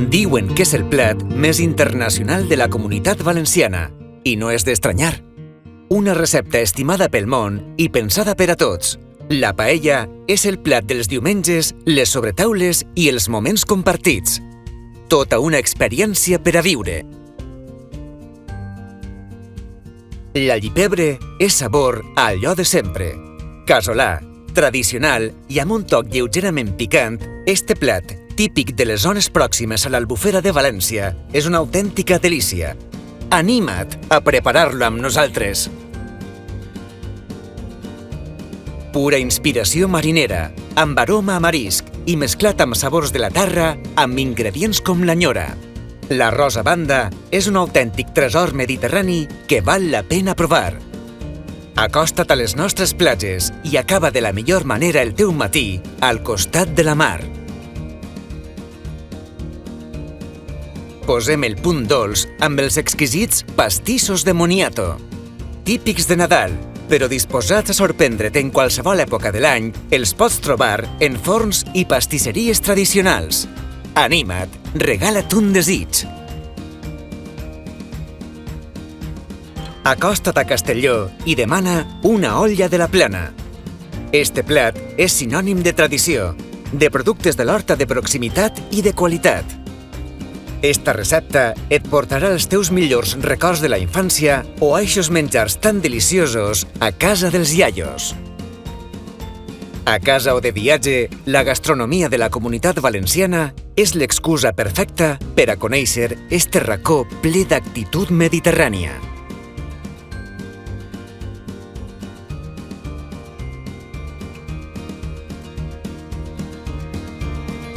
Diuen que és el plat més internacional de la Comunitat Valenciana, i no és d'estranyar. Una recepta estimada pel món i pensada per a tots. La paella és el plat dels diumenges, les sobretaules i els moments compartits. Tota una experiència per a viure. L'allipebre és sabor a allò de sempre. Casolà, tradicional i amb un toc lleugerament picant, este plat, típic de les zones pròximes a l'Albufera de València, és una autèntica delícia. Anima't a preparar-lo amb nosaltres! Pura inspiració marinera, amb aroma a marisc i mesclat amb sabors de la terra amb ingredients com l'anyora. L'arròs a banda és un autèntic tresor mediterrani que val la pena provar. Acosta't a les nostres platges i acaba de la millor manera el teu matí al costat de la mar. Posem el punt dolç amb els exquisits pastissos de moniato. Típics de Nadal, però disposats a sorprendre't en qualsevol època de l'any, els pots trobar en forns i pastisseries tradicionals. Anima't, regala't un desig! Acosta't a Castelló i demana una olla de la Plana. Este plat és sinònim de tradició, de productes de l'horta de proximitat i de qualitat. Esta recepta et portarà els teus millors records de la infància o a eixos menjars tan deliciosos a casa dels iaios. A casa o de viatge, la gastronomia de la Comunitat Valenciana és l'excusa perfecta per a conèixer este racó ple d'actitud mediterrània.